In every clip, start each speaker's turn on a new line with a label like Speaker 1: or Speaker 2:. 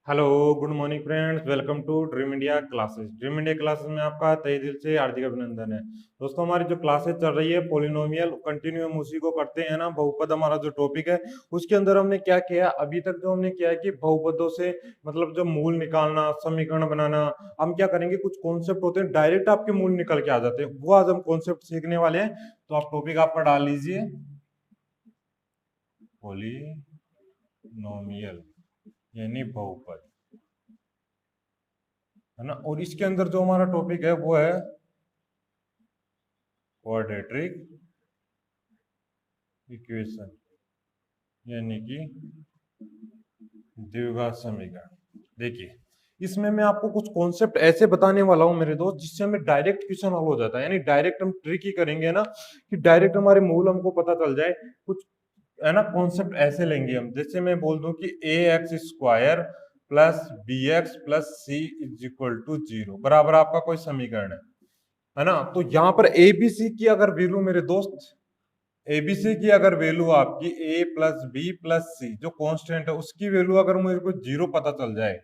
Speaker 1: Hello, good morning friends. Welcome to dream India classes. Dream India classes में आपका तहे दिल से हार्दिक अभिनंदन है। दोस्तों, हमारी जो क्लासेस चल रही है पॉलिनोमियल कंटिन्यू, हम उसी को करते हैं ना। बहुपद हमारा जो टॉपिक है उसके अंदर हमने क्या किया अभी तक, जो हमने किया है कि बहुपदों से मतलब जो मूल निकालना, समीकरण बनाना। हम क्या करेंगे, कुछ कॉन्सेप्ट होते हैं डायरेक्ट आपके मूल निकल के आ जाते हैं, वो आज हम कॉन्सेप्ट सीखने वाले हैं। तो आप टॉपिक आपका डाल लीजिए, पॉलिनोमियल यानी बहुपद, है ना। और इसके अंदर जो हमारा टॉपिक है वो है क्वाड्रेटिक इक्वेशन यानी कि द्विघात समीकरण। देखिए, इसमें मैं आपको कुछ कॉन्सेप्ट ऐसे बताने वाला हूं मेरे दोस्त, जिससे हमें डायरेक्ट क्वेश्चन हल हो जाता है। यानी डायरेक्ट हम ट्रिक ही करेंगे ना, कि डायरेक्ट हमारे मूल हमको पता चल जाए। कुछ है ना कॉन्सेप्ट ऐसे लेंगे हम, जैसे मैं बोल दूं कि a x square plus b x plus c is equal to zero बराबर आपका कोई समीकरण है ना। तो यहाँ पर एबीसी की अगर वैल्यू मेरे दोस्त, एबीसी की अगर वैल्यू आपकी ए प्लस बी प्लस सी जो कांस्टेंट है उसकी वैल्यू अगर मेरे को जीरो पता चल जाए,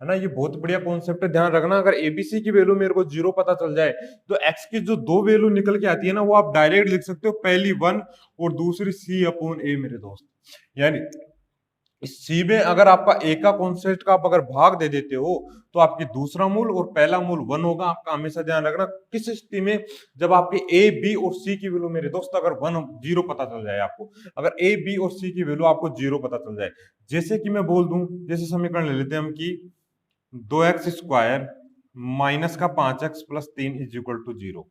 Speaker 1: है ना, ये बहुत बढ़िया कॉन्सेप्ट है, ध्यान रखना। अगर एबीसी की वैल्यू मेरे को जीरो पता चल जाए तो एक्स की जो दो वैल्यू निकल के आती है ना, वो आप डायरेक्ट लिख सकते हो, पहली वन और दूसरी सी अपॉन ए मेरे दोस्त। यानी इस सी में अगर आपका ए का कॉन्सेप्ट का आप अगर भाग दे देते हो तो आपकी दूसरा मूल और पहला मूल वन होगा। आपका हमेशा ध्यान रखना किस स्थिति में, जब आपके ए बी और सी की वैल्यू मेरे दोस्त अगर वन जीरो पता चल जाए आपको, अगर ए बी और सी की वैल्यू आपको जीरो पता चल जाए। जैसे कि मैं बोल दूं, जैसे समीकरण ले लेते हैं हम कि दो एक्स स्क्वायर माइनस का पांच एक्स प्लस तीन इज इक्वल टू जीरो,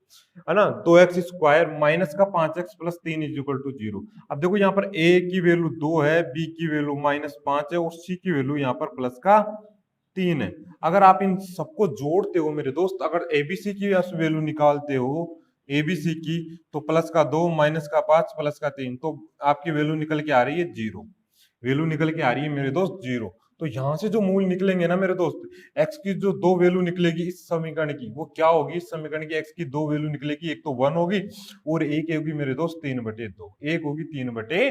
Speaker 1: है ना। दो एक्स स्क्वायर माइनस का पांच एक्स प्लस तीन इज इक्वल टू जीरो। अब देखो यहाँ पर ए की वैल्यू दो है, बी की वैल्यू माइनस पांच है और सी की वैल्यू यहाँ पर प्लस का तीन है। अगर आप इन सबको जोड़ते हो मेरे दोस्त, अगर एबीसी की वैल्यू निकालते हो एबीसी की, तो प्लस का दो माइनस का पांच प्लस का तीन, तो आपकी वैल्यू निकल के आ रही है जीरो। वैल्यू निकल के आ रही है मेरे दोस्त जीरो। तो यहां से जो मूल निकलेंगे ना मेरे दोस्त, एक्स की जो दो वैल्यू निकलेगी इस समीकरण की, वो क्या होगी, इस समीकरण की एक्स की दो वैल्यू निकलेगी, एक तो वन होगी और एक होगी मेरे दोस्त तीन बटे दो, एक होगी तीन बटे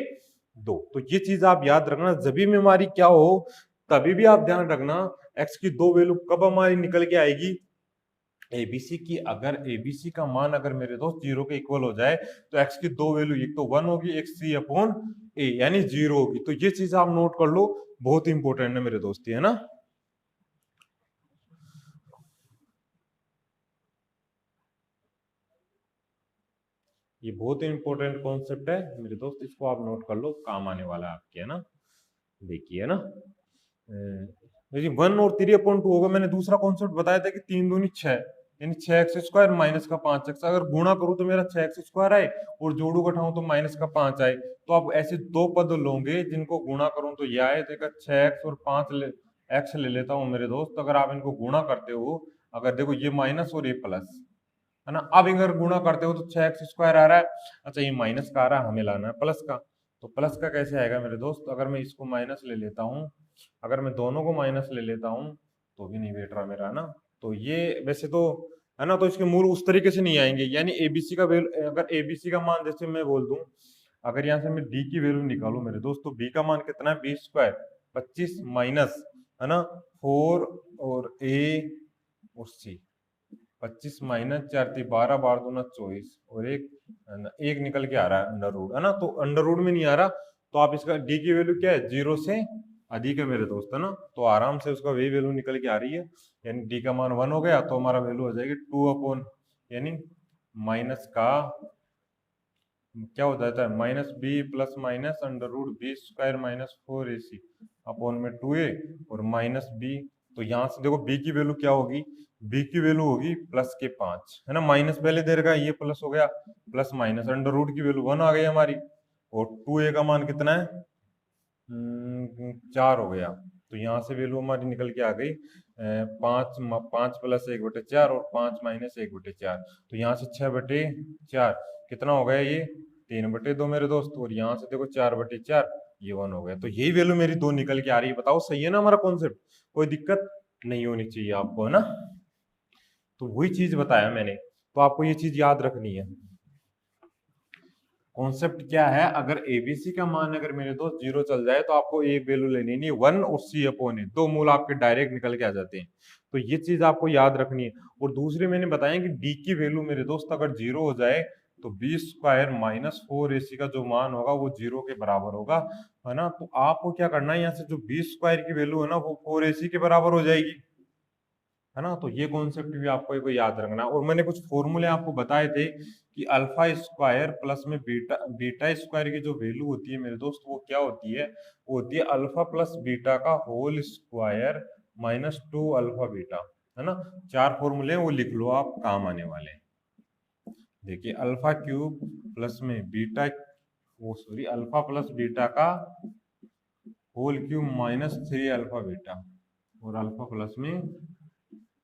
Speaker 1: दो। तो ये चीज आप याद रखना, जब भी हमारी क्या हो तभी भी आप ध्यान रखना, एक्स की दो वैल्यू कब हमारी निकल के आएगी, एबीसी की, अगर एबीसी का मान अगर मेरे दोस्त जीरो के इक्वल हो जाए तो एक्स की दो वैल्यू, एक तो वन होगी एक सी अपॉन ए यानी जीरो होगी। तो ये चीज आप नोट कर लो, बहुत इंपॉर्टेंट है मेरे दोस्त, है ना। ये बहुत इंपॉर्टेंट कॉन्सेप्ट है मेरे दोस्त, इसको आप नोट कर लो, काम आने वाला है आपके, है ना। देखिए, है ना, देखिए वन और थ्री अपॉइंट टू होगा। मैंने दूसरा कॉन्सेप्ट बताया था कि तीन दूनी छह, यानी छह एक्स स्क्वायर माइनस का पांच एक्स, अगर गुणा करूं तो मेरा छह एक्स स्क्वायर आए और जोड़ू घटाऊं तो माइनस का पांच आए। तो आप ऐसे दो पद लोगे जिनको गुणा करूं तो यह आए, देखा छह एक्स और पांच एक्स ले लेता हूं मेरे दोस्त। अगर आप इनको गुणा करते हो, अगर देखो ये माइनस और ये प्लस, है ना। अब अगर गुणा करते हो तो छह एक्स स्क्वायर आ रहा है, अच्छा ये माइनस का आ रहा है, हमें लाना है प्लस का। तो प्लस का कैसे आएगा मेरे दोस्त, अगर मैं इसको माइनस ले लेता हूँ, अगर मैं दोनों को माइनस ले लेता हूँ तो भी नहीं बैठ रहा मेरा ना। तो ये वैसे तो, है ना, तो इसके मूल उस तरीके से नहीं आएंगे। यानी एबीसी का वैल्यू, अगर एबीसी का मान जैसे मैं बोल दूं, अगर यहाँ से मैं डी की वैल्यू निकालू मेरे दोस्त, तो बी का मान कितना है, बी स्क्वायर पच्चीस माइनस, है ना, फोर और ए और सी, पच्चीस माइनस चार थी बारह, बारह दूना चौबीस और एक निकल के आ रहा है अंडर रूट, है ना। तो अंडर रूट में नहीं आ रहा, तो आप इसका डी की वैल्यू क्या है, जीरो से अधिक है मेरे दोस्त, है ना। तो आराम से उसका वही वैल्यू निकल के आ रही है, यानी डी का मान वन हो गया तो हमारा वैल्यू हो जाएगी टू अपॉन, यानी माइनस का क्या हो जाता है, minus b plus minus under root b square minus four a c upon में टू ए और माइनस बी। तो यहां से देखो बी की वैल्यू क्या होगी, बी की वैल्यू होगी प्लस के पांच, है ना। माइनस पहले दे रखा है, ये प्लस हो गया, प्लस माइनस अंडर रूट की वैल्यू वन आ गई हमारी, और टू ए का मान कितना है, चार हो गया। तो यहाँ से वैल्यू हमारी निकल के आ गई पांच, पांच प्लस एक बटे चार और पांच माइनस एक बटे चार। तो यहाँ से छह बटे चार कितना हो गया, ये तीन बटे दो मेरे दोस्त, और यहाँ से देखो चार बटे चार, ये वन हो गया। तो यही वैल्यू मेरी दो निकल के आ रही है। बताओ सही है ना हमारा कॉन्सेप्ट, कोई दिक्कत नहीं होनी चाहिए आपको, है ना। तो वही चीज बताया मैंने, तो आपको ये चीज याद रखनी है। कॉन्सेप्ट क्या है, अगर एबीसी का मान अगर मेरे दोस्त 0 चल जाए तो आपको एक वैल्यू लेनी नहीं, 1 और c अपॉन ए, दो मूल आपके डायरेक्ट निकल के आ जाते हैं। तो ये चीज आपको याद रखनी है। और दूसरी मैंने बताया कि डी की वैल्यू मेरे दोस्त अगर 0 हो जाए तो बी स्क्वायर माइनस 4ac का जो मान होगा वो 0 के बराबर होगा, है ना। तो आपको क्या करना है, यहाँ से जो बी स्क्वायर की वैल्यू है ना वो 4ac के बराबर हो जाएगी, है ना। तो ये कॉन्सेप्ट भी आपको एक याद रखना। और मैंने कुछ फॉर्मूले आपको बताए थे कि अल्फा स्क्वायर प्लस में बीटा बीटा स्क्वायर की जो वैल्यू होती है मेरे दोस्त वो क्या होती है, वो होती है अल्फा प्लस बीटा का whole square minus 2 alpha beta, है ना। चार फॉर्मूले वो लिख लो, आप काम आने वाले हैं। देखिए अल्फा क्यूब प्लस में बीटा, वो सॉरी अल्फा प्लस बीटा का whole cube minus 3 alpha beta और अल्फा प्लस में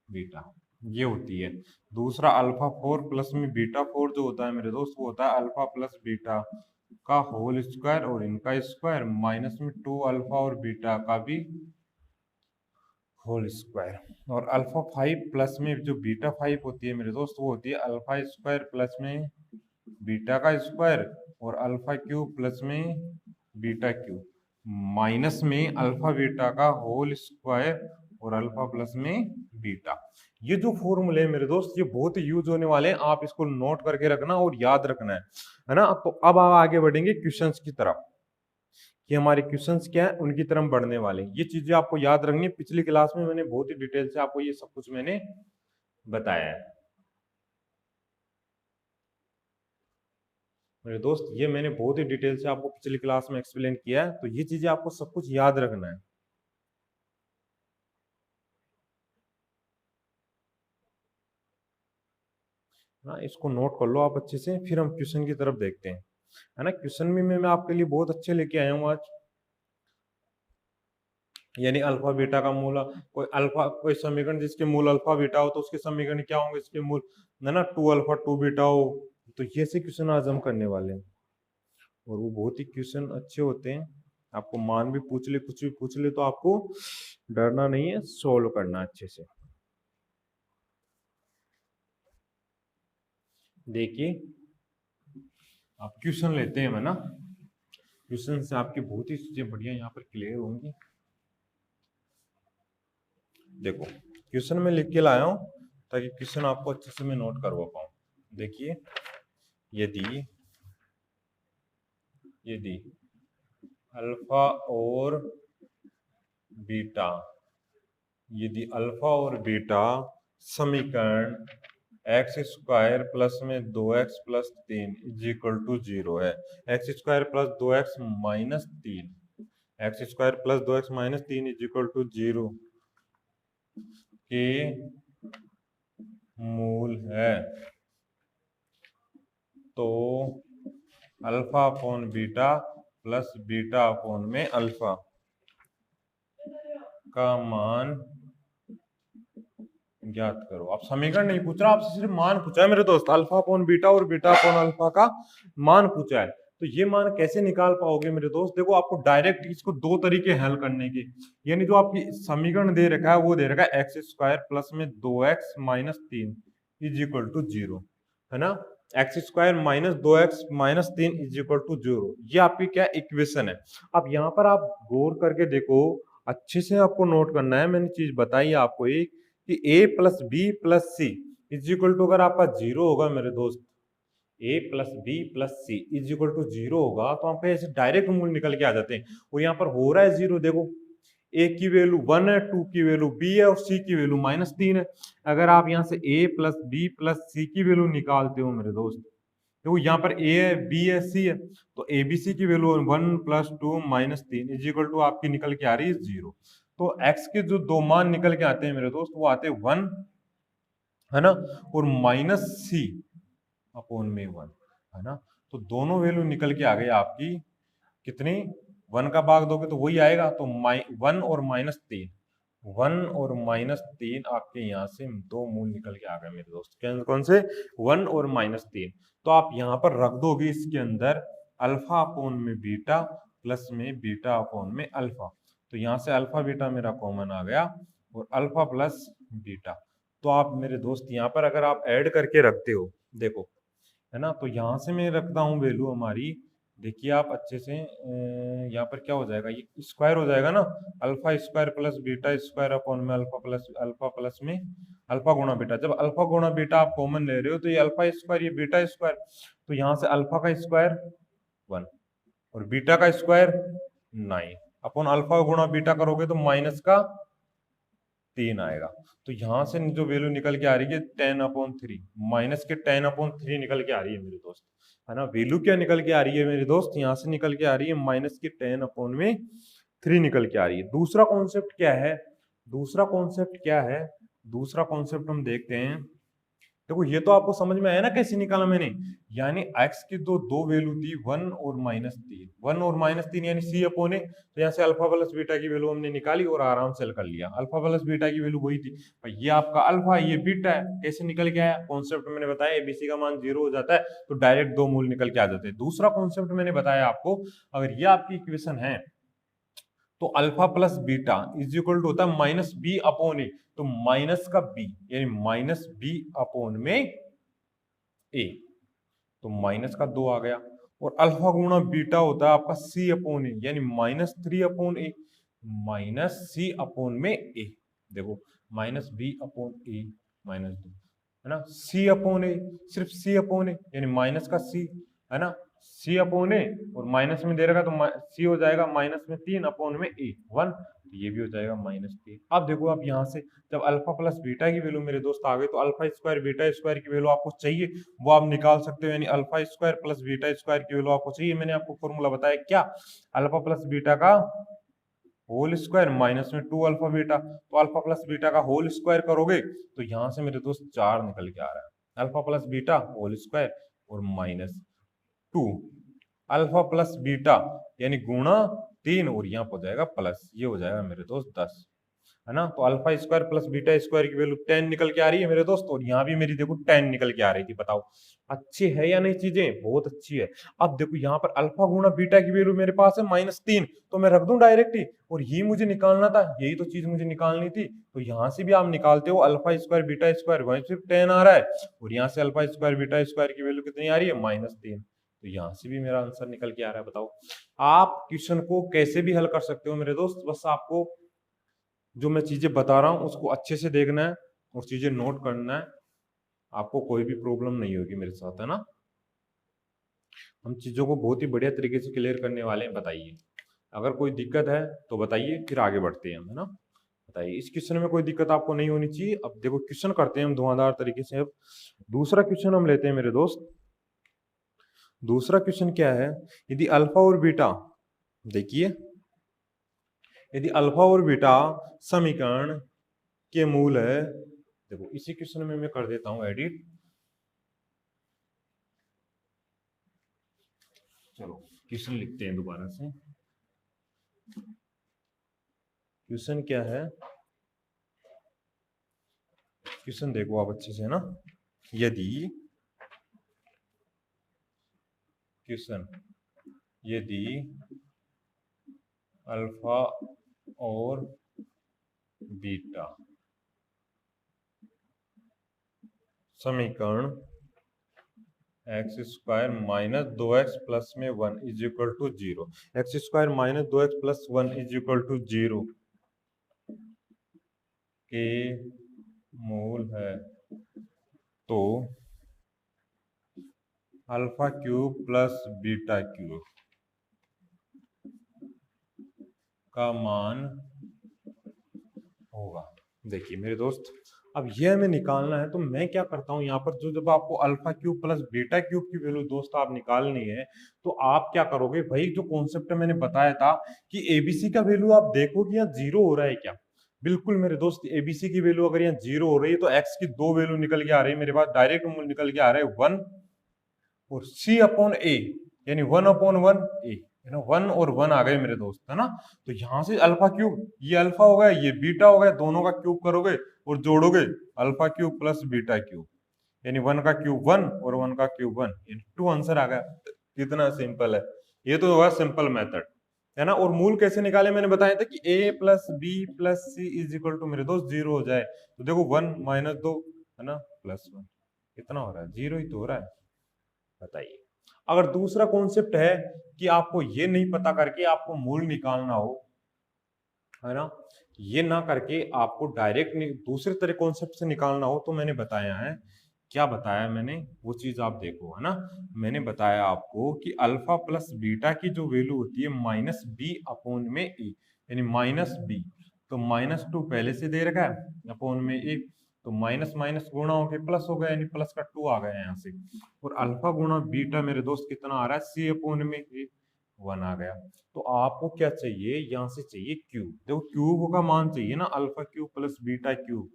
Speaker 1: बीटा, ये होती है। दूसरा अल्फा 4 प्लस में बीटा 4 जो होता है मेरे दोस्त वो होता है अल्फा प्लस बीटा का होल स्क्वायर और इनका स्क्वायर माइनस में 2 अल्फा और बीटा का भी होल स्क्वायर। और अल्फा 5 प्लस में जो बीटा 5 होती है मेरे दोस्त वो होती है अल्फा स्क्वायर प्लस में बीटा का स्क्वायर और अल्फा क्यूब प्लस में बीटा क्यूब माइनस में अल्फा बीटा का होल स्क्वायर और अल्फा प्लस में बीटा। ये जो फॉर्मूले मेरे दोस्त ये बहुत ही यूज होने वाले हैं, आप इसको नोट करके रखना और याद रखना है ना। तो अब आप आगे बढ़ेंगे क्वेश्चंस की तरफ कि हमारे क्वेश्चंस क्या है उनकी तरफ बढ़ने वाले हैं। ये चीजें आपको याद रखनी है, पिछली क्लास में मैंने बहुत ही डिटेल से आपको ये सब कुछ मैंने बताया है मेरे दोस्त। ये मैंने बहुत ही डिटेल से आपको पिछली क्लास में एक्सप्लेन किया है, तो ये चीजें आपको सब कुछ याद रखना है। ना इसको नोट कर लो आप अच्छे से, फिर हम क्वेश्चन की तरफ देखते हैं, है ना। क्वेश्चन में मैं आपके लिए बहुत अच्छे लेके आया हूँ आज। यानी अल्फा बीटा का मूल, कोई समीकरण जिसके मूल अल्फा बीटा हो तो उसके समीकरण क्या होंगे, इसके मूल, है ना, 2 अल्फा 2 बीटा हो। तो ये से क्वेश्चन आज हम करने वाले हैं और वो बहुत ही क्वेश्चन अच्छे होते हैं। आपको मान भी पूछ ले कुछ भी पूछ ले तो आपको डरना नहीं है, सोल्व करना अच्छे से। देखिए आप क्वेश्चन लेते हैं ना, क्वेश्चन से आपकी बहुत ही चीजें बढ़िया यहाँ पर क्लियर होंगी। देखो क्वेश्चन में लिख के लाया हूं ताकि क्वेश्चन आपको अच्छे से मैं नोट करवा पाऊं। देखिए यदि यदि अल्फा और बीटा, यदि अल्फा और बीटा समीकरण एक्स स्क्वायर प्लस में 2x plus 3 is equal to 0 है, x square plus 2x minus 3, x square plus 2x minus 3 is equal to 0 के मूल है, तो alpha upon beta plus beta upon में अल्फा का मान ज्ञात करो। आप समीकरण नहीं पूछ रहा, आपसे सिर्फ मान पूछा है मेरे दोस्त, अल्फा अपॉन बीटा और बीटा अपॉन अल्फा का मान पूछा है। तो ये मान कैसे निकाल पाओगे मेरे दोस्त, देखो आपको डायरेक्ट इसको दो तरीके हल करने के, यानी जो आपकी समीकरण दे रखा है वो दे रखा है एक्स स्क्वायर प्लस में 2x minus 3 is equal to 0, है ना। X square minus 2x minus 3 is equal to 0, ये आपकी क्या इक्वेशन है। अब यहाँ पर आप गौर करके देखो, अच्छे से आपको नोट करना है, मैंने चीज बताई आपको एक कि a plus b plus c is equal to, अगर आपका 0 होगा मेरे दोस्त, a plus b plus c is equal to 0 होगा तो आपका ऐसे डायरेक्ट मूल निकल के आ जाते हैं। और यहाँ पर हो रहा है 0, देखो a की वैल्यू 1 है, 2 की वैल्यू b है और c की वैल्यू माइनस 3 है। अगर आप यहाँ से a प्लस बी प्लस सी की वैल्यू निकालते हो मेरे दोस्त, देखो यहाँ पर a है, b है, c है, तो a b c की value 1 plus 2 minus 3 is equal to आपकी निकल के आ रही है 0। तो x के जो दो मान निकल के आते हैं मेरे दोस्त वो आते हैं 1, है ना, और माइनस c अपॉन में 1, है ना। तो दोनों वैल्यू निकल के आ गई आपकी कितनी, 1 का भाग दोगे तो वही आएगा, तो 1 और माइनस 3, 1 और माइनस 3 आपके यहाँ से दो मूल निकल के आ गए मेरे दोस्त, कौन से, 1 और माइनस 3। तो आप यहाँ पर रख दोगे इसके अंदर अल्फा अपॉन में बीटा प्लस में बीटा अपॉन में अल्फा, तो यहाँ से अल्फा बीटा मेरा कॉमन आ गया और अल्फा प्लस बीटा। तो आप मेरे दोस्त यहाँ पर अगर आप ऐड करके रखते हो, देखो है ना। तो यहाँ से मैं रखता हूँ वैल्यू हमारी, देखिए आप अच्छे से यहाँ पर क्या हो जाएगा, ये स्क्वायर हो जाएगा ना, alpha square plus beta square upon में अल्फा प्लस में अल्फा गुणा बीटा। जब अल्फा गुणा बीटा आप कॉमन ले रहे हो तो ये अल्फा स्क्वायर ये बीटा स्क्वायर, तो यहाँ से अल्फा का स्क्वायर 1 और बीटा का स्क्वायर 9 अपॉन अल्फा गुणा बीटा करोगे तो माइनस का 3 आएगा। तो यहां से जो वैल्यू निकल के आ रही है 10/3, माइनस के 10/3 निकल के आ रही है मेरे दोस्त, है ना। वैल्यू क्या निकल के आ रही है मेरे दोस्त, यहाँ से निकल के आ रही है माइनस के 10/3 निकल के आ रही है। दूसरा कॉन्सेप्ट क्या है, दूसरा कॉन्सेप्ट क्या है, दूसरा कॉन्सेप्ट हम देखते हैं। देखो ये तो आपको समझ में आया ना कैसे निकाला मैंने, यानी x की दो वैल्यू थी 1 और -3, 1 और -3 यानी c अपॉन ए। तो यहाँ से अल्फा प्लस बीटा की वैल्यू हमने निकाली और आराम से हल कर लिया। अल्फा प्लस बीटा की वैल्यू वही थी, ये आपका अल्फा ये बीटा है। कैसे निकल के आया, कॉन्सेप्ट मैंने बताया एबीसी का मान 0 हो जाता है तो डायरेक्ट दो मूल निकल के आ जाते हैं। दूसरा कॉन्सेप्ट मैंने बताया आपको, अगर ये आपकी इक्वेशन है तो alpha plus beta is equal to होता है माइनस बी अपॉन ए, तो माइनस का बी यानी माइनस बी अपॉन में ए, तो माइनस का 2 आ गया। और अल्फा गुणा बीटा होता है आपका सी अपॉन ए यानी -3/ए माइनस सी अपॉन में ए। देखो माइनस बी अपॉन ए -2 है ना, सी अपॉन ए सिर्फ सी अपॉन ए यानी माइनस का सी, है ना, सी अपॉन ए और माइनस में दे रखा तो सी हो जाएगा माइनस में 3 अपॉन में ए 1, तो ये भी हो जाएगा -3। अब देखो आप यहाँ से जब अल्फा प्लस बीटा की वैल्यू मेरे दोस्त आ गए तो अल्फा स्क्वायर बीटा स्क्वायर की वैल्यू आपको चाहिए वो आप निकाल सकते हो, यानी alpha square plus beta square की वैल्यू आपको चाहिए। मैंने आपको फॉर्मूला बताया क्या, अल्फा प्लस बीटा का होल स्क्वायर माइनस में 2 अल्फा बीटा, तो अल्फा प्लस बीटा का होल स्क्वायर करोगे तो यहाँ से मेरे दोस्त 4 निकल के आ रहा है, alpha plus beta whole square और -2 अल्फा प्लस बीटा यानी गुणा 3 और यहाँ हो जाएगा प्लस, ये हो जाएगा मेरे दोस्त 10, है ना। तो alpha square plus beta square की वैल्यू 10 निकल के आ रही है मेरे दोस्त, और यहाँ भी मेरी देखो 10 निकल के आ रही थी। बताओ अच्छी है या नहीं, चीजें बहुत अच्छी है। अब देखो यहाँ पर अल्फा गुणा बीटा की वैल्यू मेरे पास है -3, तो मैं रख दूं डायरेक्ट ही, और ये मुझे निकालना था, यही तो चीज मुझे निकालनी थी। तो यहाँ से भी आप निकालते हो अल्फा स्क्वायर बीटा स्क्वायर वहीं सिर्फ 10 आ रहा है, और यहाँ से अल्फा स्क्वायर बीटा स्क्वायर की वैल्यू कितनी आ रही है -3, तो यहाँ से भी मेरा आंसर निकल के आ रहा है। बताओ आप क्वेश्चन को कैसे भी हल कर सकते हो मेरे दोस्त, बस आपको जो मैं चीजें बता रहा हूँ उसको अच्छे से देखना है और चीजें नोट करना है, आपको कोई भी प्रॉब्लम नहीं होगी मेरे साथ, है ना। हम चीजों को बहुत ही बढ़िया तरीके से क्लियर करने वाले हैं। बताइए अगर कोई दिक्कत है तो बताइए, फिर आगे बढ़ते हैं हम, है ना। बताइए इस क्वेश्चन में कोई दिक्कत आपको नहीं होनी चाहिए। अब देखो क्वेश्चन करते हैं हम धुआंधार तरीके से। अब दूसरा क्वेश्चन हम लेते हैं मेरे दोस्त। दूसरा क्वेश्चन क्या है, यदि अल्फा और बीटा, देखिए यदि अल्फा और बीटा समीकरण के मूल है, देखो इसी क्वेश्चन में मैं कर देता हूं एडिट। चलो क्वेश्चन लिखते हैं दोबारा से। क्वेश्चन क्या है, क्वेश्चन देखो आप अच्छे से ना। यदि क्वेश्चन यदि अल्फा और बीटा समीकरण x square minus 2x plus में 1 is equal to 0, x square minus 2x plus 1 is equal to 0 के मूल है, तो alpha cube plus beta cube का मान होगा। देखिए मेरे दोस्त अब यह हमें निकालना है, तो मैं क्या करता हूं यहाँ पर, जो जब आपको alpha cube plus beta cube की वैल्यू दोस्त आप निकालनी है तो आप क्या करोगे भाई, जो कॉन्सेप्ट मैंने बताया था कि एबीसी का वैल्यू आप देखो कि यहाँ 0 हो रहा है क्या। बिल्कुल मेरे दोस्त एबीसी की वैल्यू अगर यहाँ 0 हो रही है तो एक्स की दो वैल्यू निकल के आ रही है मेरे पास, डायरेक्ट मूल निकल के आ रहा है 1 और c अपॉन ए यानी 1/1 ए, है ना, 1 और 1 आ गए मेरे दोस्त, है ना। तो यहां से अल्फा क्यूब, ये अल्फा हो गया ये बीटा हो गया, दोनों का क्यूब करोगे और जोड़ोगे alpha cube plus beta cube, यानी 1 का क्यूब 1 और 1 का क्यूब 1, यानी 2 आंसर आ गया। कितना सिंपल है, ये तो होगा सिंपल मेथड, है ना। और मूल कैसे निकाले मैंने बताया था कि a plus b plus c is equal to मेरे दोस्त 0 हो जाए, तो देखो 1 - 2 है ना प्लस 1, कितना हो रहा है 0 ही तो हो रहा है। बताइए। अगर दूसरा कॉन्सेप्ट है कि आपको ये नहीं पता करके आपको मूल निकालना हो, है ना, ये ना करके आपको डायरेक्ट दूसरे तरह कॉन्सेप्ट से निकालना हो, तो मैंने बताया है, क्या बताया मैंने, वो चीज आप देखो, है ना। मैंने बताया आपको कि अल्फा प्लस बीटा की जो वैल्यू होती है माइनस बी अपोन में ए, यानी माइनस बी, तो -2 पहले से दे रखा है अपोन में ए, तो माइनस माइनस गुणा होके प्लस हो गया, यानी प्लस का 2 आ गया यहाँ से। और अल्फा गुणा बीटा मेरे दोस्त कितना आ रहा है, सी अपोन में ए, 1 आ गया। तो आपको क्या चाहिए, यहाँ से चाहिए क्यूब। देखो क्यूब का मान चाहिए ना, alpha cube plus beta cube.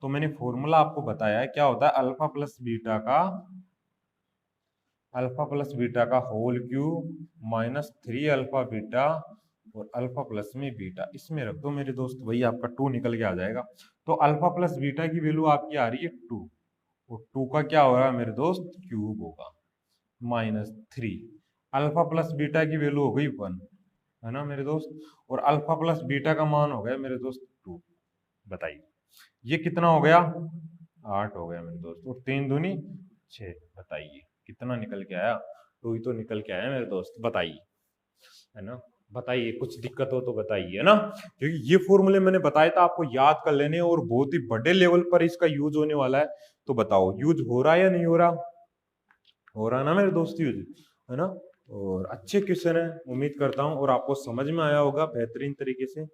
Speaker 1: तो मैंने फॉर्मूला आपको बताया है, क्या होता है, अल्फा प्लस बीटा का whole cube minus 3 alpha beta और अल्फा प्लस में बीटा, इसमें रख दो मेरे दोस्त, वही आपका 2 निकल के आ जाएगा। तो अल्फा प्लस बीटा की वैल्यू आपकी आ रही है 2, और 2 का क्या हो रहा है मेरे दोस्त, क्यूब होगा -3। अल्फा प्लस बीटा की वैल्यू हो गई 1, है ना मेरे दोस्त, और अल्फा प्लस बीटा का मान हो गया मेरे दोस्त 2। बताइए ये कितना हो गया, 8 हो गया मेरे दोस्त, और 3 दूनी 6। बताइए कितना निकल के आया, 2 ही तो निकल के आया मेरे दोस्त। बताइए, है ना, बताइए कुछ दिक्कत हो तो बताइए, है ना। क्योंकि ये फॉर्मूले मैंने बताया था आपको याद कर लेने, और बहुत ही बड़े लेवल पर इसका यूज होने वाला है। तो बताओ यूज हो रहा है या नहीं हो रहा, हो रहा है ना मेरे दोस्त यूज, है ना। और अच्छे क्वेश्चन है, उम्मीद करता हूं, और आपको समझ में आया होगा बेहतरीन तरीके से।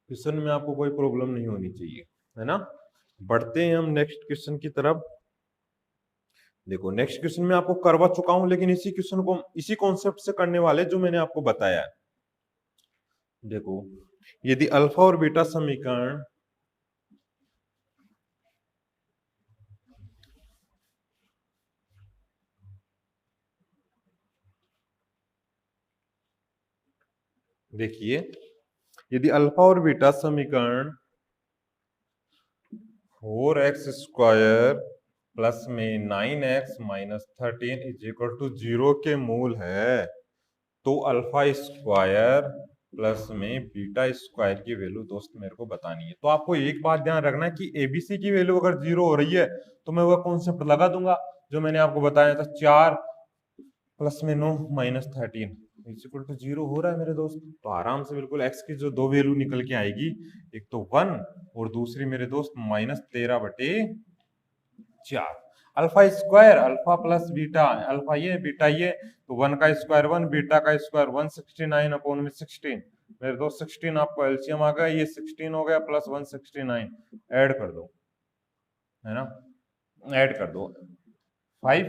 Speaker 1: क्वेश्चन में आपको कोई प्रॉब्लम नहीं होनी चाहिए, है ना। बढ़ते हैं हम नेक्स्ट क्वेश्चन की तरफ। देखो नेक्स्ट क्वेश्चन में आपको करवा चुका हूं, लेकिन इसी क्वेश्चन को इसी कॉन्सेप्ट से करने वाले जो मैंने आपको बताया है। देखो यदि अल्फा और बीटा समीकरण देखिए, यदि अल्फा और बीटा समीकरण 4x स्क्वायर प्लस में 9x minus 13 is equal to 0 के मूल है, तो अल्फा स्क्वायर प्लस में बीटा स्क्वायर की वैल्यू दोस्त मेरे को बतानी है। तो आपको एक बात ध्यान रखना है कि एबीसी की वैल्यू अगर 0 हो रही है तो मैं वह कॉन्सेप्ट लगा दूंगा जो मैंने आपको बताया था, 4 प्लस में 9 माइनस 13 इक्वल टू 0 हो रहा है मेरे दोस्त। तो आराम से बिल्कुल एक्स की जो दो वैल्यू निकल के आएगी, एक तो 1 और दूसरी मेरे दोस्त -13/4। Alpha square, alpha plus beta, alpha ये बीटा ये, तो 1 का स्क्वायर 1, बीटा का स्क्वायर 169 अपॉन में 16 मेरे दोस्त। 16 आपको एलसीएम आ गया, ये 16 हो गया प्लस 169, ऐड कर दो, है ना, ऐड कर दो 5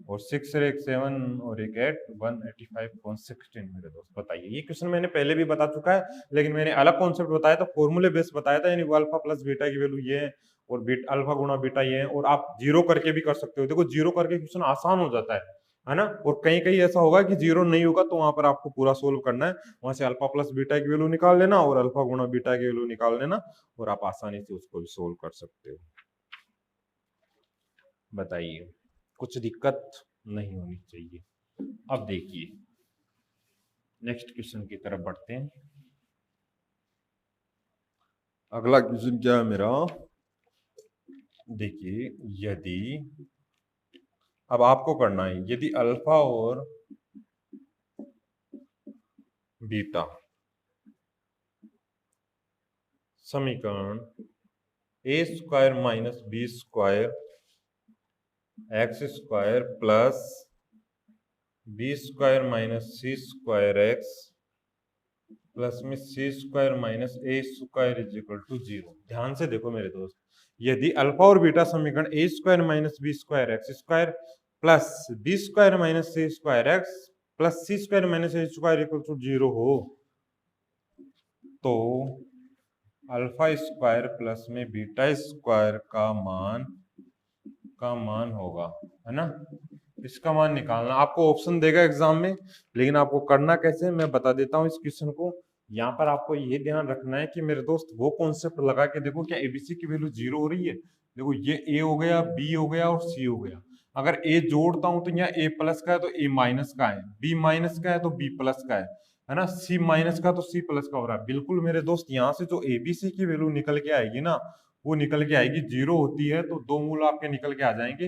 Speaker 1: और 6 और एक 7 और एक 8, 185.16 मेरे दोस्त। बताइए ये क्वेश्चन मैंने पहले भी बता चुका है, लेकिन मैंने अलग कॉन्सेप्ट बताया था, फॉर्मूले बेस बताया था, यानी अल्फा प्लस बीटा की वैल्यू ये है और अल्फा गुणा बीटा ये है। और आप जीरो करके भी कर सकते हो, देखो जीरो करके क्वेश्चन आसान हो जाता है ना। और कहीं कहीं ऐसा होगा कि जीरो नहीं होगा, तो वहां पर आपको पूरा सोल्व करना है, वहां से अल्फा प्लस बीटा की वैल्यू निकाल लेना और अल्फा गुणा बीटा की वैल्यू निकाल लेना, और आप आसानी से उसको भी सोल्व कर सकते हो। बताइए कुछ दिक्कत नहीं होनी चाहिए। अब देखिए नेक्स्ट क्वेश्चन की तरफ बढ़ते हैं। अगला क्वेश्चन क्या है मेरा, देखिए यदि, अब आपको करना है, यदि अल्फा और बीटा समीकरण a square minus B square x square plus b square minus C square x plus में c square minus A square is equal to 0। ध्यान से देखो मेरे दोस्त, यदि अल्फा और बीटा समीकरण a square minus B square x square plus b square minus C square x plus c square minus A square equal to 0 हो, तो अल्फा स्क्वायर प्लस में बीटा स्क्वायर का मान होगा, है ना। इसका मान निकालना, आपको ऑप्शन देगा एग्जाम में, लेकिन आपको करना कैसे मैं बता देता हूँ इस क्वेश्चन को। यहाँ पर आपको ये ध्यान रखना है कि मेरे दोस्त वो कॉन्सेप्ट लगा के देखो क्या एबीसी की वैल्यू 0 हो रही है। देखो ये ए हो गया, बी हो गया और सी हो गया। अगर ए जोड़ता हूं तो यहाँ ए प्लस का है तो ए माइनस का है, बी माइनस का है तो बी प्लस का है। है ना, सी माइनस का तो सी प्लस का हो रहा है। बिल्कुल मेरे दोस्त, यहाँ से जो एबीसी की वैल्यू निकल के आएगी ना, वो निकल के आएगी, जीरो होती है तो दो मूल आपके निकल के आ जाएंगे।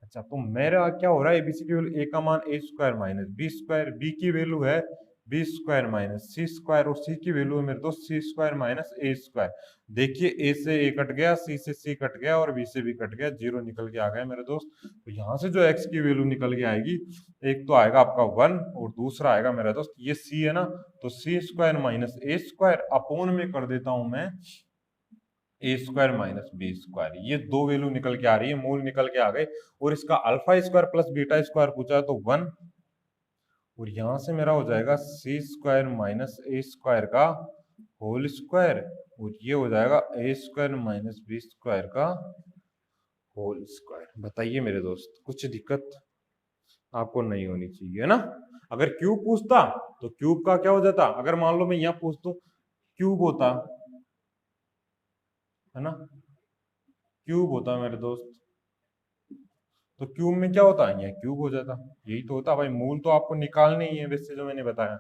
Speaker 1: अच्छा, तो मेरा क्या हो रहा है, एबीसी की वैल्यू ए का मान A square minus B square, B की वैल्यू है बी स्क्वायर माइनस सी स्क्वायर, और सी की वैल्यू है मेरे दोस्त सी स्क्वायर माइनस ए स्क्वायर। देखिए, ए से ए कट गया, सी से सी कट गया, और बी से बी कट गया, जीरो निकल के आ गया मेरे दोस्त। तो यहाँ से जो एक्स की वैल्यू निकल के आएगी, एक तो आएगा आपका 1 और दूसरा आएगा मेरा दोस्त ये सी है ना, तो सी स्क्वायर माइनस ए स्क्वायर अपोन में कर देता हूं मैं ए स्क्वायर माइनस बी स्क्वायर। ये दो वैल्यू निकल के आ रही है, मूल निकल के आ गए। और इसका alpha square plus beta square पूछा है तो 1, और यहां से मेरा हो जाएगा सी स्क्वायर माइनस ए स्क्वायर का होल स्क्वायर, और ये हो जाएगा ए स्क्वायर माइनस बी स्क्वायर का होल स्क्वायर। बताइए मेरे दोस्त, कुछ दिक्कत आपको नहीं होनी चाहिए, है ना। अगर क्यूब पूछता तो क्यूब का क्या हो जाता, अगर मान लो मैं यहाँ पूछ दूं क्यूब होता, है ना, क्यूब होता मेरे दोस्त, तो क्यूब में क्या होता है, यहाँ क्यूब हो जाता। यही तो होता भाई, मूल तो आपको निकालने ही है वैसे, जो मैंने बताया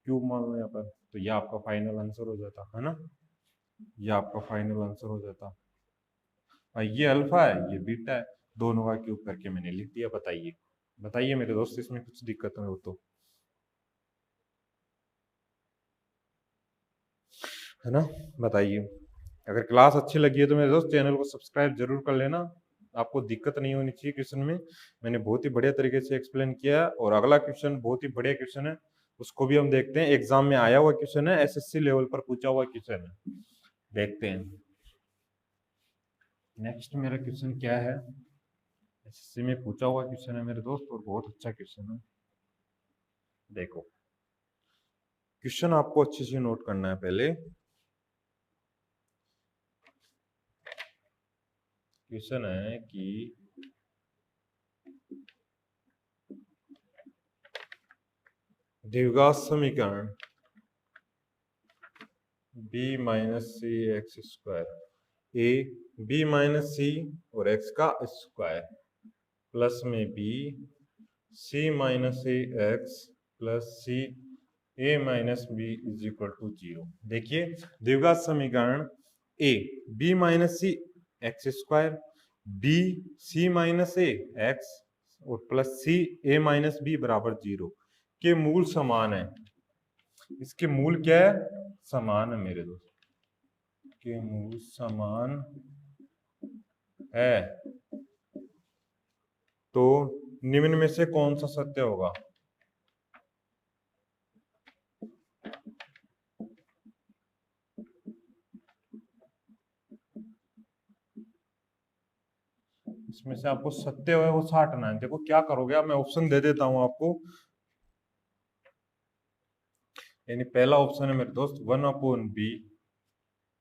Speaker 1: क्यूब मान लो यहाँ पर, तो ये आपका फाइनल आंसर हो जाता है ना, ये आपका फाइनल आंसर हो जाता। और ये अल्फा है, ये बीटा है, दोनों का क्यूब करके मैंने लिख दिया। बताइए, बताइए मेरे दोस्त, इसमें कुछ दिक्कत हो तो, है ना, बताइए। अगर क्लास अच्छी लगी है तो मेरे दोस्त चैनल को सब्सक्राइब जरूर कर लेना। आपको दिक्कत नहीं होनी चाहिए क्वेश्चन में, मैंने बहुत ही बढ़िया तरीके से एक्सप्लेन किया है। और अगला क्वेश्चन बहुत ही बढ़िया क्वेश्चन है, उसको भी हम देखते हैं। एग्जाम में आया हुआ क्वेश्चन है, एसएससी लेवल पर पूछा हुआ क्वेश्चन है, देखते हैं। नेक्स्ट मेरा क्वेश्चन क्या है, एसएससी में पूछा हुआ क्वेश्चन है मेरे दोस्त, और बहुत अच्छा क्वेश्चन है। देखो, क्वेश्चन आपको अच्छे से नोट करना है पहले। क्वेश्चन है कि द्विघात समीकरण b minus c x square a b minus c और एक्स का स्क्वायर प्लस में b c minus a x plus c a minus b is equal to 0। देखिए, द्विघात समीकरण a b minus c x square, b c minus a x और plus c a minus b बराबर 0 के मूल समान है। इसके मूल क्या है, समान है मेरे दोस्त, के मूल समान है, तो निम्न में से कौन सा सत्य होगा। इसमें से आपको सत्य है वो छांटना है। देखो क्या करोगे आप, मैं ऑप्शन दे देता हूं आपको। यानी पहला ऑप्शन है मेरे दोस्त 1/b,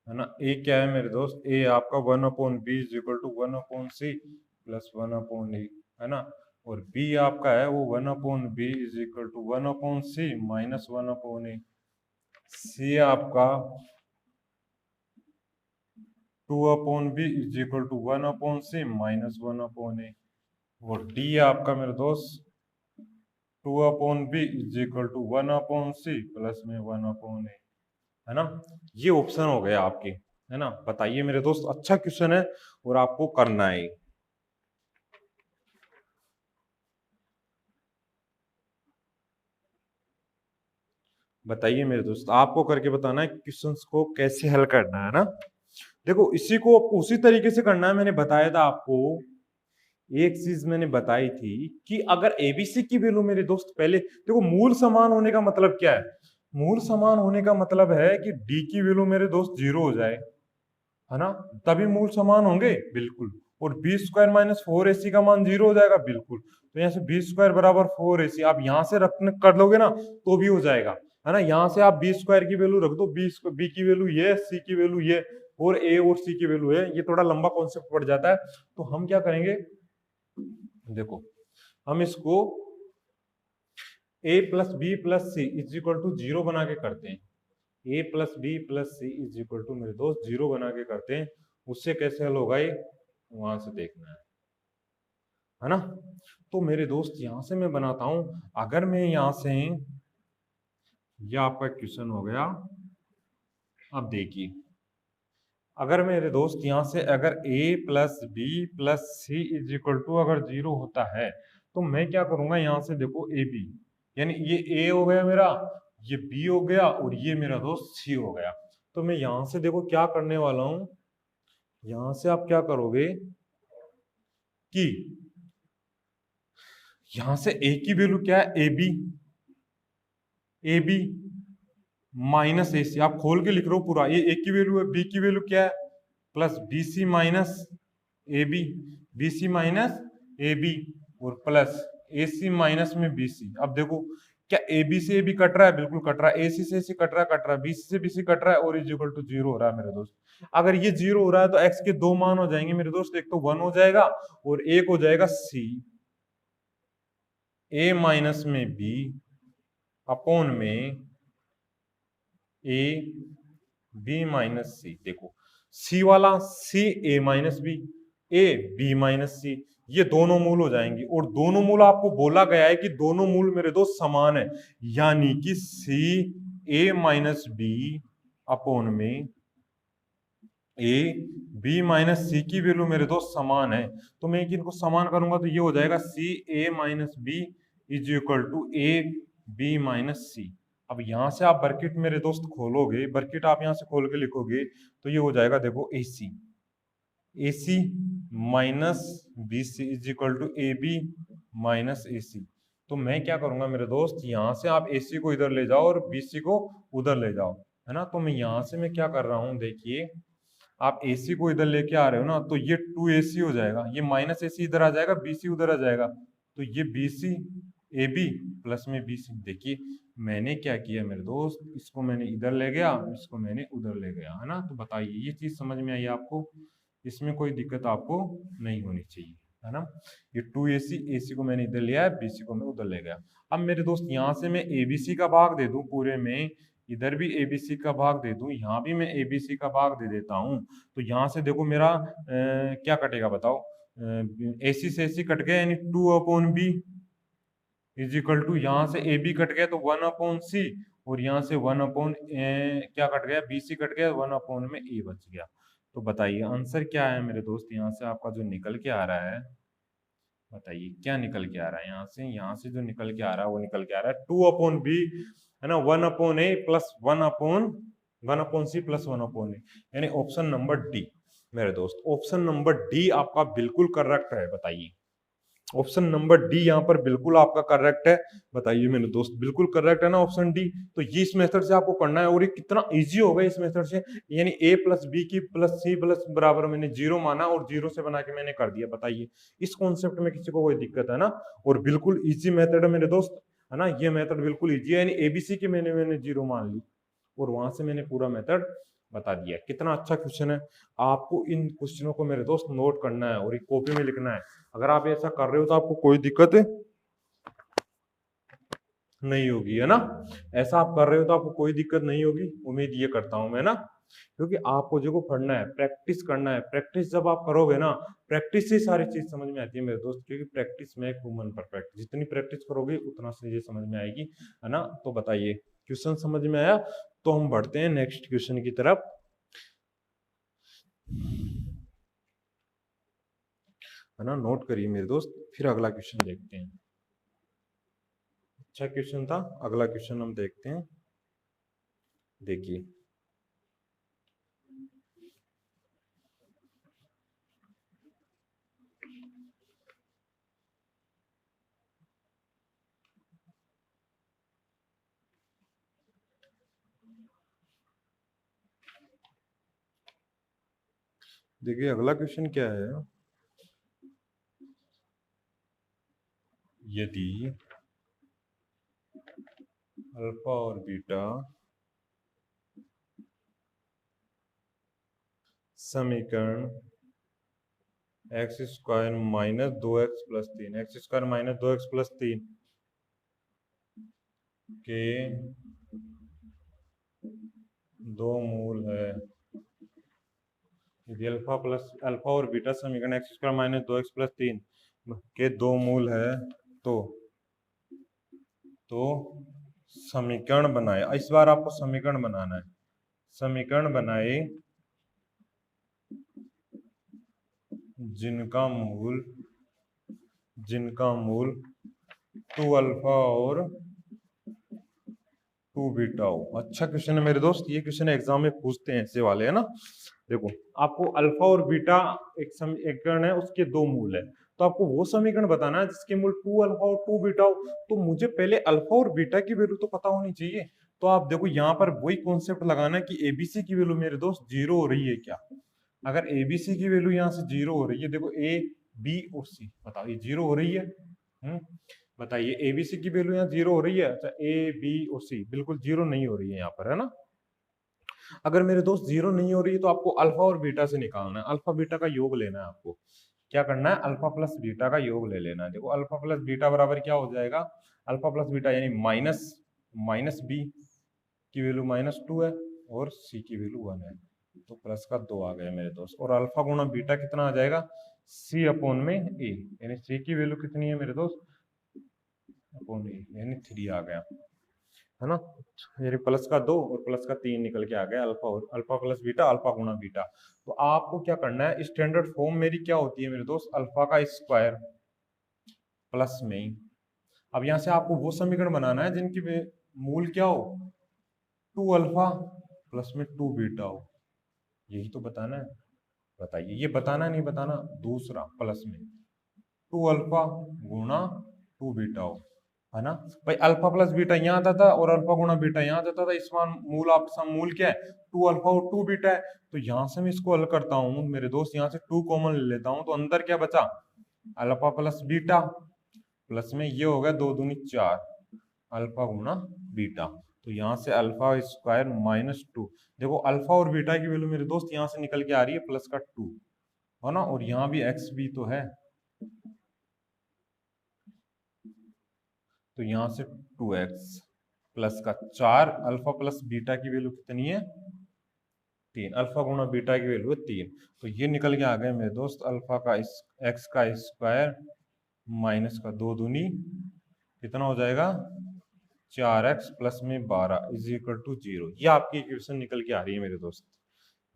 Speaker 1: है ना। ए क्या है मेरे दोस्त, ए आपका 1/b is equal to 1/c plus 1/e, है ना। और बी आपका है वो 1/b is equal to 1/c minus 1/e। C आपका 2/b is equal to 1/c minus 1/e। और डी आपका मेरे दोस्त 2/b is equal to 1/c plus में 1/e, है ना। ये ऑप्शन हो गए आपके, है ना। बताइए मेरे दोस्त, अच्छा क्वेश्चन है और आपको करना है। बताइए मेरे दोस्त, आपको करके बताना है क्वेश्चंस को कैसे हल करना है ना। देखो, इसी को उसी तरीके से करना है, मैंने बताया था आपको। एक चीज मैंने बताई थी कि अगर एबीसी की वैल्यू मेरे दोस्त, पहले देखो मूल समान होने का मतलब क्या है, मूल समान होने का मतलब है कि डी की वैल्यू मेरे दोस्त 0 हो जाए, है ना, तभी मूल समान होंगे, बिल्कुल। और बी स्क्वायर माइनस 4ac का मान 0 हो जाएगा, बिल्कुल। तो यहाँ से बी स्क्वायर बराबर 4ac आप यहाँ से रखने कर लोगे ना, तो भी हो जाएगा, है ना। यहाँ से आप बी स्क्वायर की वैल्यू रख दो, बी की वैल्यू ये, सी की वैल्यू ये, और ए और सी की वैल्यू है। ये थोड़ा लंबा कॉन्सेप्ट पड़ जाता है, तो हम क्या करेंगे, देखो हम इसको a plus b plus c is equal to 0 बना के करते हैं। a plus b plus c is equal to मेरे दोस्त 0 बना के करते हैं। उससे कैसे हल होगा ये, वहां से देखना है ना। तो मेरे दोस्त यहां से मैं बनाता हूं, अगर मैं यहां से ये आपका क्वेश्चन हो गया। अब देखिए, अगर मेरे दोस्त यहाँ से अगर a plus b plus c is equal to अगर 0 होता है, तो मैं क्या करूंगा, यहाँ से देखो ए बी, यानी ये a हो गया मेरा, ये b हो गया और ये मेरा दोस्त c हो गया। तो मैं यहाँ से देखो क्या करने वाला हूं, यहाँ से आप क्या करोगे कि यहाँ से a की वैल्यू क्या है, ए बी माइनस ए सी, आप खोल के लिख रहे हो पूरा, ये ए की वैल्यू है, बी की वैल्यू क्या है plus b c minus a b, b c minus a b और प्लस ए सी माइनस में बी सी। अब देखो क्या ए बी से ए बी कट रहा है, बिल्कुल कट रहा है, ए सी से ए सी कट रहा है, बी सी से बी सी कट रहा है और इज इक्वल टू 0 हो रहा है मेरे दोस्त। अगर ये 0 हो रहा है तो एक्स के दो मान हो जाएंगे मेरे दोस्त, एक तो 1 हो जाएगा और एक हो जाएगा सी, ए माइनस में बी अपॉन में ए बी माइनस सी। देखो सी वाला c a minus b, a b minus c, ये दोनों मूल हो जाएंगे और दोनों मूल आपको बोला गया है कि दोनों मूल मेरे दोस्त समान है, यानी कि सी ए माइनस बी अपॉन में ए बी माइनस सी की वैल्यू मेरे दोस्त समान है। तो मैं इनको समान करूंगा तो ये हो जाएगा c a minus b is equal to a b minus c. अब यहाँ से आप बर्किट मेरे दोस्त खोलोगे, बर्किट आप यहाँ से खोल के लिखोगे तो ये हो जाएगा देखो a c minus b c is equal to a b minus a c. तो मैं क्या करूंगा मेरे दोस्त, यहाँ से आप ए सी को इधर ले जाओ और बी सी को उधर ले जाओ, है ना। तो मैं यहाँ से मैं क्या कर रहा हूँ, देखिए आप ए सी को इधर लेके आ रहे हो ना, तो ये 2ac हो जाएगा, ये माइनस ए सी इधर आ जाएगा, बी सी उधर आ जाएगा, तो ये b c a b plus में बी सी। देखिए मैंने क्या किया मेरे दोस्त, इसको मैंने इधर ले गया, इसको मैंने उधर ले गया, है ना। तो बताइए ये चीज समझ में आई आपको, इसमें कोई दिक्कत आपको नहीं होनी चाहिए, है ना। ये 2ac को मैंने इधर लिया है, bc को मैं उधर ले गया। अब मेरे दोस्त यहाँ से मैं abc का भाग दे दूं पूरे में, इधर भी abc का भाग दे दूं, यहाँ भी मैं abc का भाग दे देता हूँ, तो यहाँ से देखो मेरा क्या कटेगा बताओ, ac से ac कट गया, यानी 2/b इज इक्वल टू, यहाँ से ए बी कट गया तो 1/c और यहाँ से 1 क्या कट गया, बी सी कट गया, 1 में ए बच गया। तो बताइए आंसर क्या है मेरे दोस्त, यहाँ से आपका जो निकल के आ रहा है, बताइए क्या निकल के आ रहा है, यहाँ से जो निकल के आ रहा है वो निकल के आ रहा है 2/b, है ना, 1/a plus 1/c plus 1/a, यानी ऑप्शन नंबर डी मेरे दोस्त, ऑप्शन नंबर डी आपका बिल्कुल करेक्ट है। बताइए ऑप्शन नंबर डी यहाँ पर बिल्कुल आपका करेक्ट है। बताइए मेरे दोस्त बिल्कुल करेक्ट है ना ऑप्शन डी। तो ये इस मेथड से आपको करना है और ये कितना इजी होगा इस मेथड से, यानी a प्लस बी की प्लस सी प्लस बराबर मैंने 0 माना और 0 से बना के मैंने कर दिया। बताइए इस कॉन्सेप्ट में किसी को कोई दिक्कत है ना, और बिल्कुल इजी मेथड है मेरे दोस्त, है ना। ये मेथड बिल्कुल इजी है, यानी एबीसी के मैंने 0 मान ली और वहां से मैंने पूरा मेथड बता दिया। कितना अच्छा क्वेश्चन है। आपको इन क्वेश्चनों को मेरे दोस्त नोट करना है और एक कॉपी में लिखना है। अगर आप ऐसा कर रहे हो तो आपको कोई दिक्कत नहीं होगी, है ना। ऐसा आप कर रहे हो तो आपको कोई दिक्कत नहीं होगी, उम्मीद ये करता हूं मैं ना, क्योंकि आपको जो पढ़ना है प्रैक्टिस करना है। प्रैक्टिस जब आप करोगे ना, प्रैक्टिस से सारी चीज समझ में आती है मेरे दोस्त, क्योंकि प्रैक्टिस में ह्यूमन परफेक्ट, जितनी प्रैक्टिस करोगे उतना चीजें समझ में आएगी, है ना। तो बताइए क्वेश्चन समझ में आया, तो हम बढ़ते हैं नेक्स्ट क्वेश्चन की तरफ, है ना। नोट करिए मेरे दोस्त, फिर अगला क्वेश्चन देखते हैं। अच्छा क्वेश्चन था, अगला क्वेश्चन हम देखते हैं। देखिए देखिए अगला क्वेश्चन क्या है, यदि अल्फा और बीटा समीकरण x square minus 2x plus 3, x square minus 2x plus 3 के दो मूल है, यदि अल्फा और बीटा समीकरण x square minus 2x plus 3 के दो मूल है तो समीकरण बनाए। इस बार आपको समीकरण बनाना है। समीकरण बनाए जिनका मूल 2 अल्फा और 2 बीटा हो। अच्छा क्वेश्चन है मेरे दोस्त, ये क्वेश्चन एग्जाम में पूछते हैं ऐसे वाले, है ना। देखो, आपको अल्फा और बीटा एक समीकरण है, उसके दो मूल है, तो आपको वो समीकरण बताना है जिसके मूल 2 अल्फा और 2 बीटा हो। तो मुझे पहले अल्फा और बीटा की वैल्यू तो पता होनी चाहिए। तो आप देखो, यहाँ पर वही कॉन्सेप्ट लगाना है कि एबीसी की वैल्यू मेरे दोस्त जीरो हो रही है क्या। अगर एबीसी की वैल्यू यहाँ से जीरो हो रही है, देखो ए बी और सी, बताओ ये जीरो हो रही है। बताइए, एबीसी की वैल्यू यहाँ जीरो हो रही है। अच्छा, ए बी और सी बिल्कुल जीरो नहीं हो रही है यहाँ पर, है ना। अगर मेरे दोस्त जीरो नहीं हो रही है तो आपको अल्फा और बीटा से निकालना है, अल्फा बीटा का योग लेना है आपको। क्या करना है, अल्फा प्लस बीटा का योग ले लेना है। देखो, अल्फा प्लस बीटा बराबर क्या हो जाएगा, अल्फा प्लस बीटा यानी माइनस बी की वैल्यू -2 है और सी की वैल्यू 1 है, तो प्लस का 2 आ गया मेरे दोस्त। और अल्फा गुणा बीटा कितना आ जाएगा, सी अपॉन में ए, यानी सी की वैल्यू कितनी है मेरे दोस्त, अपॉन ए, यानी 3 आ गया, है ना। यानी प्लस का 2 और प्लस का 3 निकल के आ गया, अल्फा और अल्फा प्लस बीटा, अल्फा गुणा बीटा। तो आपको क्या करना है, स्टैंडर्ड फॉर्म मेरी क्या होती है मेरे दोस्त, अल्फा का स्क्वायर प्लस में। अब यहां से आपको वो समीकरण बनाना है जिनकी मूल क्या हो, 2 अल्फा प्लस में 2 बीटा हो। यही तो बताना है। बताइए, ये बताना नहीं बताना, दूसरा प्लस में 2 अल्फा गुणा 2 बीटा हो, है ना। भाई अल्फा प्लस बीटा यहाँ आता था और अल्फा गुणा बीटा यहाँ आता था, इसमें मूल आपका मूल क्या है, 2 अल्फा और 2 बीटा है। तो यहाँ से मैं इसको हल करता हूँ मेरे दोस्त, यहाँ से 2 कॉमन ले लेता हूँ, तो अंदर क्या बचा, अल्फा प्लस बीटा प्लस में ये हो गया 2 दूनी 4 अल्फा गुणा बीटा। तो यहाँ से अल्फा स्क्वायर -2। देखो, अल्फा और बीटा की वैल्यू मेरे दोस्त यहाँ से निकल के आ रही है प्लस का 2, है ना। और यहाँ भी एक्स भी तो है, तो यहाँ से 2x प्लस का 4, अल्फा प्लस बीटा की वैल्यू कितनी है, 3, अल्फा गुणा बीटा की वैल्यू है 3। तो ये निकल के आ गए मेरे दोस्त, अल्फा का एक्स का स्क्वायर माइनस का 2 दूनी कितना हो जाएगा, 4x प्लस में 12 इज इक्वल टू 0। ये आपकी इक्वेशन निकल के आ रही है मेरे दोस्त,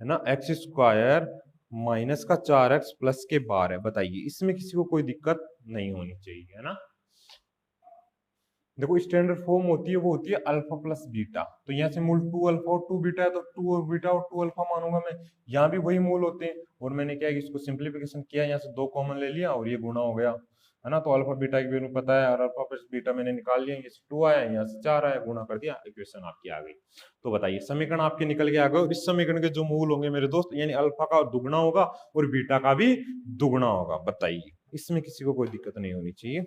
Speaker 1: है ना। एक्स स्क्वायर माइनस का 4x प्लस के 12। बताइए, इसमें किसी को कोई दिक्कत नहीं होनी चाहिए, है ना। देखो, स्टैंडर्ड फॉर्म होती है वो होती है अल्फा प्लस बीटा। तो यहाँ से मूल 2 अल्फा और 2 बीटा है, तो 2 और बीटा और 2 अल्फा मानूंगा मैं। यहाँ भी वही मूल होते हैं, और मैंने क्या है इसको सिंप्लीफिकेशन किया, यहाँ से 2 कॉमन ले लिया और ये गुणा हो गया, है ना। तो अल्फा बीटा की वैल्यू पता है और अल्फा प्लस बीटा मैंने निकाल लिया, यहाँ से 2 आया, यहाँ से 4 आया, गुणा कर दिया, इक्वेशन आपकी आ गई। तो बताइए, समीकरण आपके निकल के आ गए। और इस समीकरण के जो मूल होंगे मेरे दोस्त, यानी अल्फा का दुगुना होगा और बीटा का भी दुगुना होगा। बताइए, इसमें किसी को कोई दिक्कत नहीं होनी चाहिए,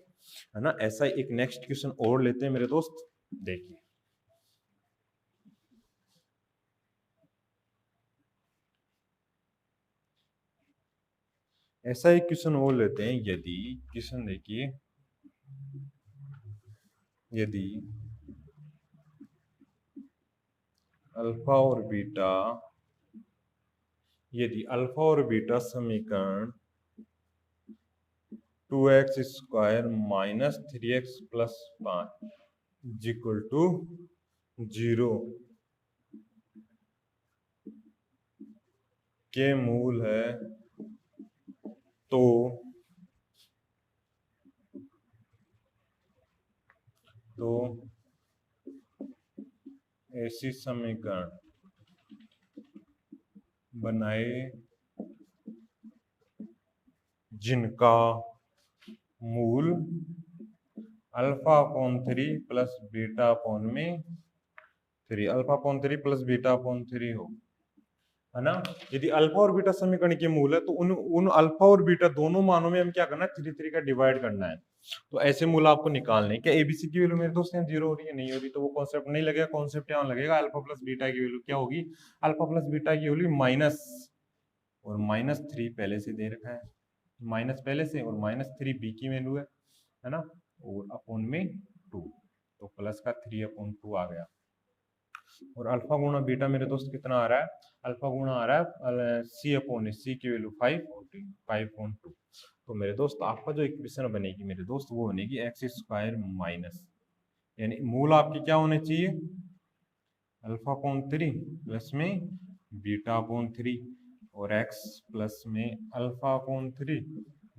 Speaker 1: है ना। ऐसा ही एक नेक्स्ट क्वेश्चन और लेते हैं मेरे दोस्त, देखिए। ऐसा एक क्वेश्चन और लेते हैं, यदि क्वेश्चन देखिए, यदि अल्फा और बीटा, यदि अल्फा और बीटा समीकरण 2x square minus 3x plus 5 equal to 0 के मूल है, तो ऐसी समीकरण बनाए जिनका मूल alpha upon 3 plus beta upon में 3, alpha upon 3 plus beta upon 3 हो, है ना। यदि अल्फा और बीटा समीकरण के मूल है, तो उन अल्फा और बीटा दोनों मानों में हम क्या करना है, 3 का डिवाइड करना है। तो ऐसे मूल आपको निकालने हैं। क्या एबीसी की वैल्यू मेरे दोस्त यहाँ 0 हो रही है, नहीं हो रही, तो वो कॉन्सेप्ट नहीं लगेगा। कॉन्सेप्ट यहाँ लगेगा, अल्फा प्लस बीटा की वैल्यू क्या होगी, अल्फा प्लस बीटा की वैल्यू माइनस, और -3 पहले से दे रखा है, माइनस पहले से, और -3 बी की वैल्यू है ना, और अपॉन में 2, तो प्लस का 3 अपॉन 2 आ गया। और अल्फा गुणा बीटा मेरे दोस्त कितना आ रहा है, अल्फा गुणा आ रहा है सी अपॉन, सी की वैल्यू 5/2। तो मेरे दोस्त आपका जो इक्वेशन बनेगी मेरे दोस्त, वो बनेगी एक्स स्क्वायर माइनस यानी मूल आपके क्या होने चाहिए, अल्फा अपॉन 3 प्लस में बीटा अपॉन 3 और x प्लस में अल्फा अपॉन 3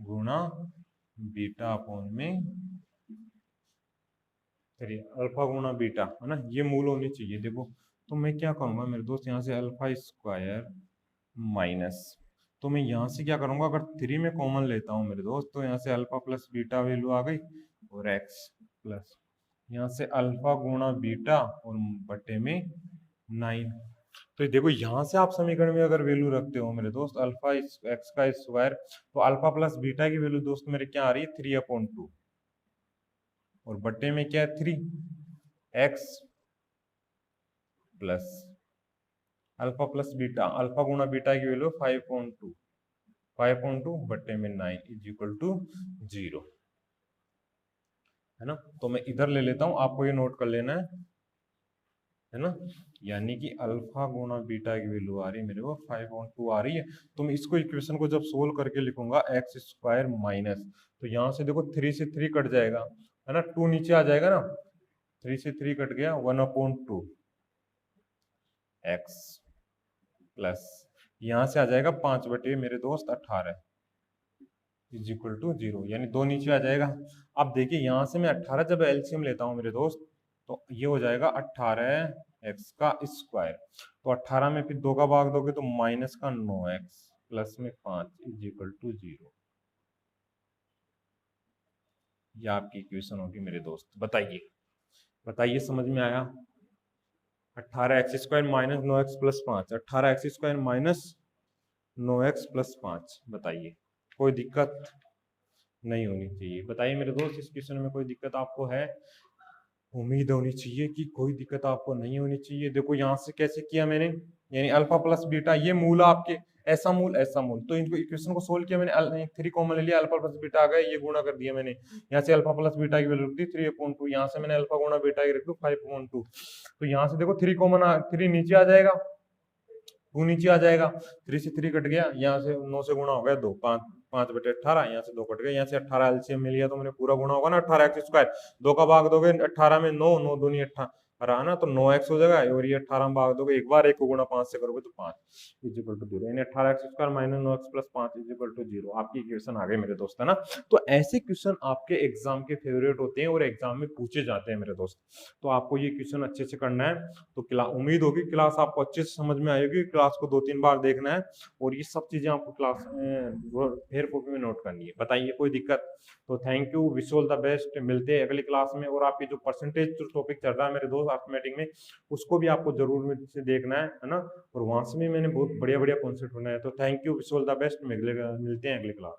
Speaker 1: गुणा बीटा अपॉन में 3, अल्फा गुणा बीटा, है ना, ये मूल होनी चाहिए। देखो तो मैं क्या करूंगा मेरे दोस्त, यहाँ से अल्फा स्क्वायर माइनस, तो मैं यहाँ से क्या करूंगा, अगर 3 में कॉमन लेता हूँ मेरे दोस्त, तो यहाँ से अल्फा प्लस बीटा वैल्यू आ गई और x प्लस यहाँ से अल्फा गुणा बीटा और बटे में 9। तो देखो यहाँ से आप समीकरण में अगर वैल्यू रखते हो मेरे दोस्त अल्फा एक्स का स्क्वायर, तो अल्फा प्लस बीटा की वैल्यू दोस्त मेरे क्या आ रही है 3/2 और बटे में क्या है 3x plus alpha plus beta, alpha गुणा बीटा की वैल्यू 5/2 बटे में 9 इज इक्वल टू 0, है ना। तो मैं इधर ले लेता हूं, आपको ये नोट कर लेना है ना। यानी कि अल्फा गुणा बीटा की वैल्यू आ रही है मेरे को 5/2 आ रही है। तो मैं इसको इक्वेशन को जब सोल्व करके लिखूंगा एक्स स्क्वायर माइनस, तो यहाँ से देखो 3 से 3 कट जाएगा, है ना, 2 नीचे आ जाएगा ना, 3 से 3 कट गया 1/2 एक्स प्लस यहाँ से आ जाएगा 5 बटे मेरे दोस्त 18 इज इक्वल टू 0, यानी 2 नीचे आ जाएगा। अब देखिए यहाँ से मैं 18 जब एलसीएम लेता हूँ मेरे दोस्त, तो ये हो जाएगा 18x का स्क्वायर, तो 18 में फिर 2 का भाग दोगे तो माइनस का 9x प्लस में 5 इज इक्वल टू 0। ये आपकी इक्वेशन होगी मेरे दोस्त। बताइए बताइए समझ में आया? 18x square minus 9x plus 5, 18x square minus 9x plus 5, बताइए कोई दिक्कत नहीं होनी चाहिए। बताइए मेरे दोस्त इस क्वेश्चन में कोई दिक्कत आपको है? उम्मीद होनी चाहिए कि कोई दिक्कत आपको नहीं होनी चाहिए। देखो यहाँ से कैसे किया मैंने, यानी अल्फा प्लस बीटा, ये मूल आपके ऐसा मूल, तो इनको इक्वेशन को सोल्व किया मैंने, 3 कॉमन ले लिया, अल्फा प्लस बीटा आ गया, ये गुणा कर दिया मैंने, यहाँ से अल्फा प्लस बीटा की वैल्यू रख दी 3/2, यहाँ से मैंने अल्फा गुणा बीटा की रख दी 5/2, तो यहाँ से देखो 3 कॉमन 3 नीचे आ जाएगा, 2 नीचे आ जाएगा, 3 से 3 कट गया, यहाँ से 9 से गुणा हो गया 2, 5 बटे 18, यहाँ से 2 कट गया, यहाँ से 18 एलसीएम मिल गया, तो मैंने पूरा गुणा होगा ना 18x स्क्वायर, 2 का भाग दोगे 18 में 9, 9 दूनी 18 ना, तो 9x हो जाएगा, और ये 18 में भाग दोगे एक बार, 1 को गुणा 5 से करोगे तो 5 इज इक्वल टू 0, यानी 18x square minus 9x plus 5 is equal to 0। आपकी इक्वेशन आ गई मेरे दोस्त, है ना। तो ऐसे क्वेश्चन आपके एग्जाम के फेवरेट होते हैं और एग्जाम में पूछे जाते हैं मेरे दोस्त, तो आपको ये क्वेश्चन अच्छे से करना है। तो उम्मीद होगी क्लास आपको अच्छे से समझ में आएगी, क्लास को 2-3 बार देखना है और ये सब चीजें आपको क्लास में फेयर कॉपी में नोट करनी है। बताइए कोई दिक्कत? तो thank you, wish all the best, मिलते हैं अगली क्लास में। और आपकी जो परसेंटेज जो टॉपिक चल रहा है मेरे दोस्त अर्थमेटिक में, उसको भी आपको जरूर से देखना है ना, और वहां से भी मैंने बहुत बढ़िया बढ़िया कॉन्सेप्ट बनाया है। तो thank you, wish all the best, मिलते हैं अगली क्लास।